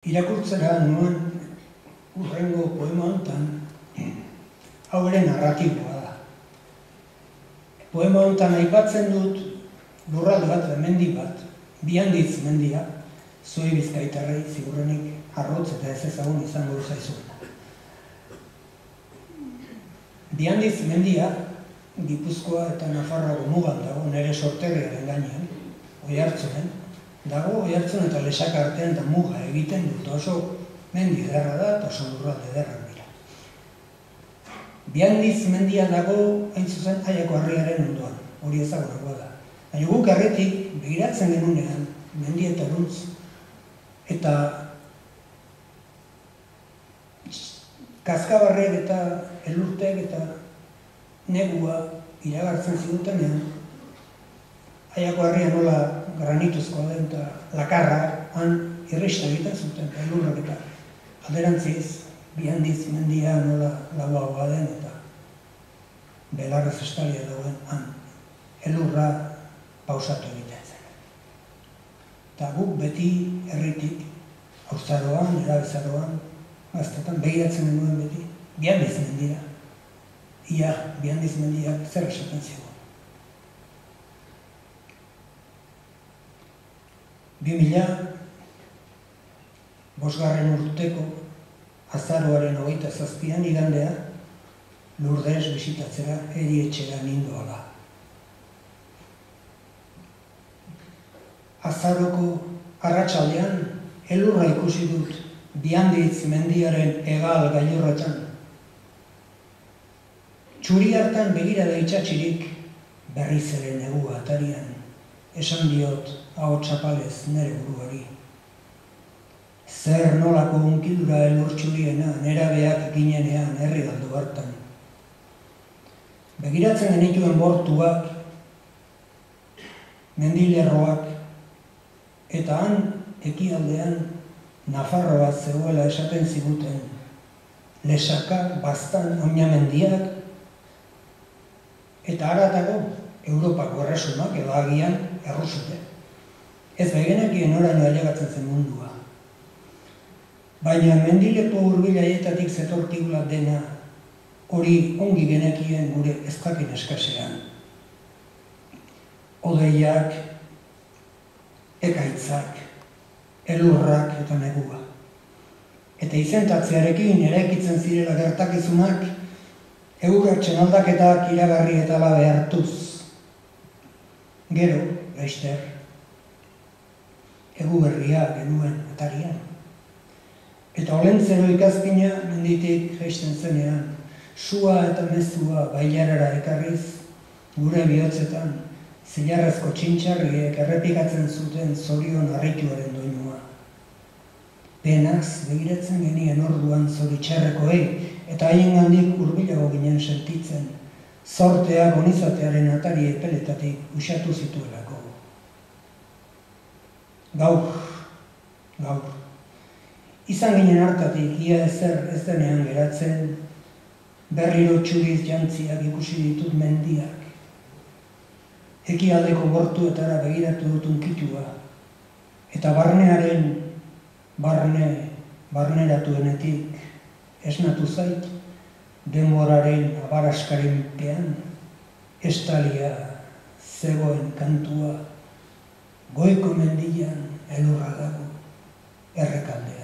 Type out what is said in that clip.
irakurtzera nuen urrengo poema honetan, hau ere narratiboa da. Poema honetan aipatzen dut lurralde bat, mendi bat, Biandiz mendia, zuei bizkaitarrei ziurrenik arrotz eta ez ezagun izango zaizu. Biandiz mendia, Gipuzkoa eta Nafarroako mugan dago, nire sorterriaren gainean, Oiartzunen, dago Oiartzun eta Lexaka artean da muga egiten dut, oso mendi ederra da eta oso lurralde ederra dira. Biandiz mendia dago hain zuzen Aiako harriaren ondoan, hori ezagunagoa da. Baina guk harretik begiratzen genunean, mendietarantz, eta kaskabarrek eta elurtek eta negua iragartzen zigutenean, Aiako harria nola granituzkoa den eta lakarra han irrista egiten zuten, elurrak eta alderantziz, Biandiz mendia nola lauagoa den eta belarrez estalia dagoen han elurra pausatu egiten zen. Eta guk beti herritik, haurtzaroan, erabezaroan, gaztetan, begiratzen genuen beti, Biandiz mendia. Ia, Biandiz mendia zer esaten zigun. 2005 urteko azaroaren 27an igandea Lourdes bisitatzera erietxera nindoala. Azaroko arratsaldean elurra ikusi dut Biandiz mendiaren hegal gailurretan. Txuri hartan begirada itxatxirik berriz ere negua atarian, esan diot ahots apalez nere buruari. Zer nolako unkidura elur txuriena nerabeak ginenean herri galdu hartan. Begiratzen genituen bortuak, mendilerroak, eta han ekialdean Nafarroa zegoela esaten ziguten, Lexaka, Baztan, Oinamendiak, eta haratago Europako erresumak edo agian errusute. Ez begenekien oraino ailegatzen zen mundua. Baina mendilepo hurbil haietatik zetorkigula dena hori ongi genekien gure ezkakin eskasean. Odeiak, ekaitzak, elurrak eta negua. Eta izentatzearekin eraikitzen zirela gertakizunak, eurartzen aldaketak iragarri eta labe hartuz. Gero, laster, egu berria genuen atarian. Eta olentzero ikazpina menditik jaisten zenean, sua eta mezua bailarara ekarriz, gure bihotzetan, zilarrezko txintxarriek errepikatzen zuten zorion harrituaren doinua. Penaz begiratzen genien orduan zoritxarrekoei, eta haiengandik hurbilago ginen sentitzen, zorteak onizatearen atari epeletatik usatu zituelako. Gaur. Izan ginen hartatik, ia ezer ez denean geratzen, berriro txuriz jantziak ikusi ditut mendiak. Ekialdeko bortuetara begiratu dut unkitua, eta barneratuenetik esnatu zait, denboraren abaraskaren pean, estalia zegoen kantua, goiko mendian elurra dago, errekaldean.